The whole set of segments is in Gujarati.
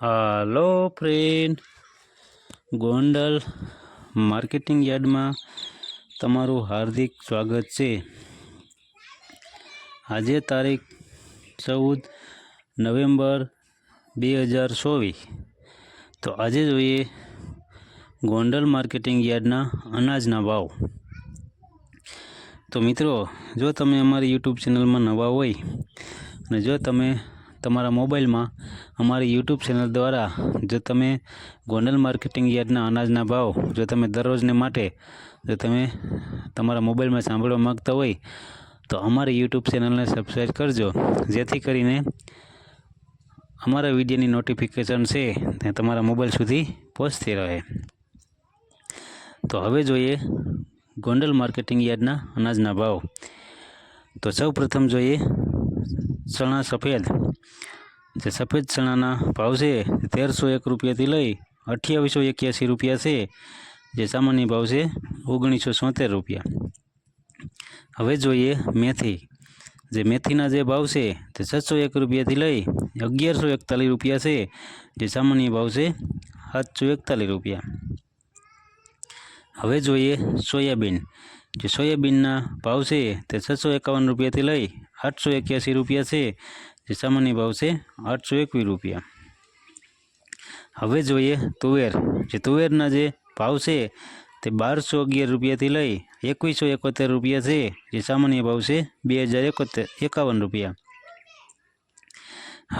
હાલો ફ્રેન્ડ, ગોંડલ માર્કેટિંગ યાર્ડમાં તમારું હાર્દિક સ્વાગત છે। આજે તારીખ 14 નવેમ્બર 2024। તો આજે જોઈએ ગોંડલ માર્કેટિંગ યાર્ડના અનાજના ભાવ। તો મિત્રો, જો તમે અમારી યુટ્યુબ ચેનલમાં નવા હોય અને જો તમે તમારા મોબાઈલમાં અમારી યુટ્યુબ ચેનલ દ્વારા જો તમે ગોંડલ માર્કેટિંગ યાર્ડના અનાજના ભાવ જો તમે દરરોજને માટે જો તમે તમારા મોબાઈલમાં સાંભળવા માગતા હોય તો અમારી યુટ્યુબ ચેનલને સબસ્ક્રાઈબ કરજો, જેથી કરીને અમારા વિડીયોની નોટિફિકેશન છે તે તમારા મોબાઈલ સુધી પહોંચતી રહે। તો હવે જોઈએ ગોંડલ માર્કેટિંગ યાર્ડના અનાજના ભાવ। તો સૌ પ્રથમ જોઈએ ચણા સફેદ। જે સફેદ ચણાના ભાવ છે 1301 રૂપિયાથી લઈ 2881 રૂપિયા છે, જે સામાન્ય ભાવ છે 1976 રૂપિયા। હવે જોઈએ મેથી। જે મેથીના જે ભાવ છે તે 601 રૂપિયાથી લઈ 1141 રૂપિયા છે, જે સામાન્ય ભાવ છે 741 રૂપિયા। હવે જોઈએ સોયાબીન। જે સોયાબીનના ભાવ છે તે 651 રૂપિયાથી લઈ 881 રૂપિયા છે, જે સામાન્ય ભાવ છે 821 રૂપિયા। હવે જોઈએ તુવેર। જે તુવેરના જે ભાવ છે તે 1211 રૂપિયાથી લઈ 2171 રૂપિયા છે, જે સામાન્ય ભાવ છે 2051 રૂપિયા।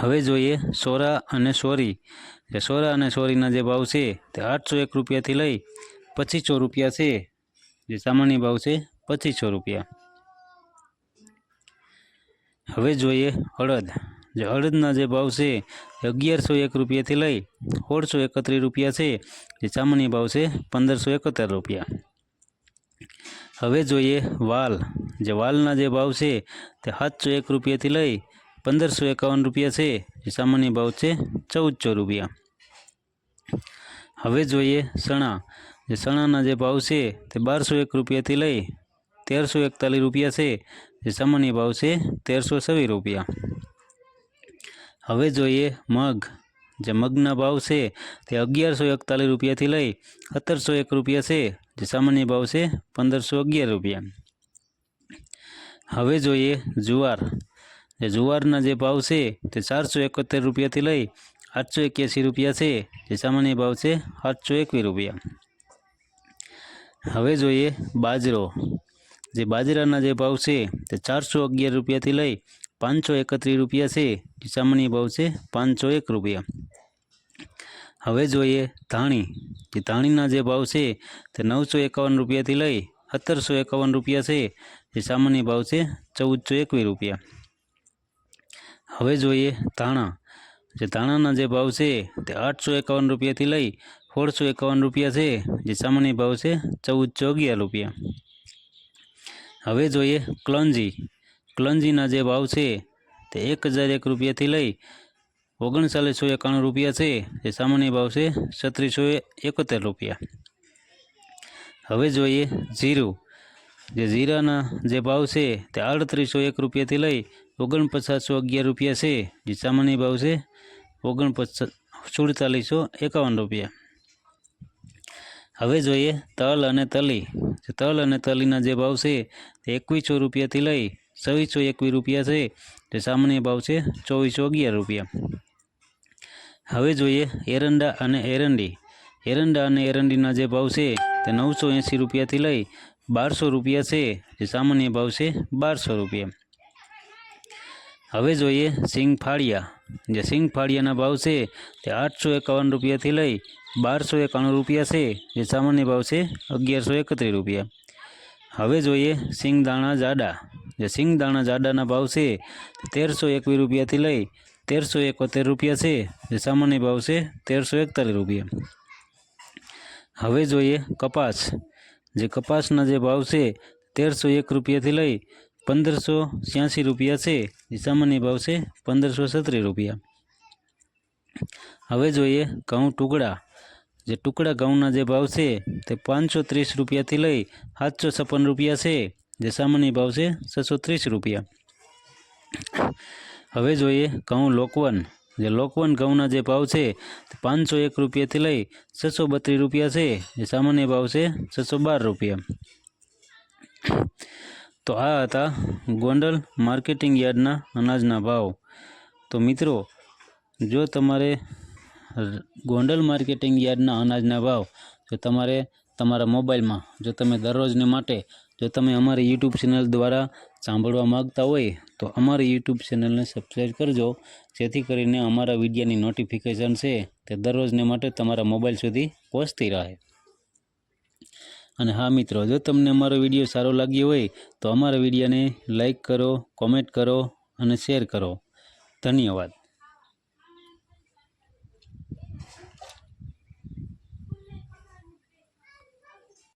હવે જોઈએ સોરા અને સોરી। જે સોરા અને સોરીના જે ભાવ છે તે 801 રૂપિયાથી લઈ 2500 રૂપિયા છે, જે સામાન્ય ભાવ છે 2500 રૂપિયા। હવે જોઈએ અડદ। જે અડદના જે ભાવ છે 1101 રૂપિયાથી લઈ 1631 રૂપિયા છે, જે સામાન્ય ભાવ છે 1571 રૂપિયા। હવે જોઈએ વાલ। જે વાલના જે ભાવ છે તે 701 રૂપિયાથી લઈ 1551 રૂપિયા છે, જે સામાન્ય ભાવ છે 1400 રૂપિયા। હવે જોઈએ ચણા। જે ચણાના જે ભાવ છે તે 1201 રૂપિયાથી લઈ 1341 રૂપિયા છે, જે સામાન્ય ભાવ છે 1326 રૂપિયા। હવે જોઈએ મગ। જે મગના ભાવ છે તે 1141 રૂપિયાથી લઈ 1701 રૂપિયા છે, જે સામાન્ય ભાવ છે 1511 રૂપિયા। હવે જોઈએ જુવાર। જે જુવારના જે ભાવ છે તે 471 રૂપિયાથી લઈ 881 રૂપિયા છે, જે સામાન્ય ભાવ છે 721 રૂપિયા। હવે જોઈએ બાજરો। જે બાજરાના જે ભાવ છે તે 411 રૂપિયાથી લઈ 531 રૂપિયા છે, જે સામાન્ય ભાવ છે 501 રૂપિયા। હવે જોઈએ ધાણી। જે ધાણીના જે ભાવ છે તે 951 રૂપિયાથી લઈ 1751 રૂપિયા છે, જે સામાન્ય ભાવ છે 1421 રૂપિયા। હવે જોઈએ ધાણા। જે ધાણાના જે ભાવ છે તે 851 રૂપિયાથી લઈ 1651 રૂપિયા છે, જે સામાન્ય ભાવ છે 1411 રૂપિયા। હવે જોઈએ કલંજી। કલંજીના જે ભાવ છે તે 1001 રૂપિયાથી લઈ 3991 રૂપિયા છે, જે સામાન્ય ભાવ છે 3671 રૂપિયા। હવે જોઈએ જીરું। જે જીરાના જે ભાવ છે તે 3801 રૂપિયાથી લઈ 4911 રૂપિયા છે, જે સામાન્ય ભાવ છે 4751 રૂપિયા। હવે જોઈએ તલ અને તલી। જે તલ અને તલીના જે ભાવ છે તે 2100 રૂપિયાથી લઈ 2621 રૂપિયા છે, જે સામાન્ય ભાવ છે 2411 રૂપિયા। હવે જોઈએ એરંડા અને એરંડી। એરંડા અને એરંડીના જે ભાવ છે તે 980 રૂપિયાથી લઈ 1200 રૂપિયા છે, જે સામાન્ય ભાવ છે 1200 રૂપિયા। હવે જોઈએ સિંગફાળિયા। જે સિંગફાળિયાના ભાવ છે તે 851 રૂપિયાથી લઈ 1291 રૂપિયા છે, જે સામાન્ય ભાવ છે 1131 રૂપિયા। હવે જોઈએ સિંગદાણા જાડા। જે સિંગદાણા જાડાના ભાવ છે તે 1321 રૂપિયાથી લઈ 1371 રૂપિયા છે, જે સામાન્ય ભાવ છે 1341 રૂપિયા। હવે જોઈએ કપાસ। જે કપાસના જે ભાવ છે 1301 રૂપિયાથી લઈ 1586 રૂપિયા છે, જે સામાન્ય ભાવ છે 1536 રૂપિયા। હવે જોઈએ ઘઉં ટુકડા। જે ટુકડા ઘઉંના જે ભાવ છે તે 530 રૂપિયાથી લઈ 756 રૂપિયા છે, જે સામાન્ય ભાવ છે 630 રૂપિયા। હવે જોઈએ ઘઉં લોકવન। જે લોકવન ઘઉંના જે ભાવ છે તે 501 રૂપિયાથી લઈ 632 રૂપિયા છે, જે સામાન્ય ભાવ છે 612 રૂપિયા. તો આ હતા ગોંડલ માર્કેટિંગ યાર્ડના અનાજના ભાવ. તો મિત્રો, જો તમારે ગોંડલ માર્કેટિંગ યાર્ડના અનાજના ભાવ જો તમારે તમારા મોબાઈલમાં જો તમે દરરોજને માટે જો તમે અમારી યુટ્યુબ ચેનલ દ્વારા સાંભળવા માગતા હોય તો અમારી યુટ્યુબ ચેનલને સબસ્ક્રાઈબ કરજો, જેથી કરીને અમારા વિડીયોની નોટિફિકેશન છે તે દરરોજને માટે તમારા મોબાઈલ સુધી પહોંચતી રહે. અને હા મિત્રો, જો તમને અમારો વિડીયો સારો લાગ્યો હોય તો અમારા વિડીયોને લાઈક કરો, કોમેન્ટ કરો અને શેર કરો. ધન્યવાદ.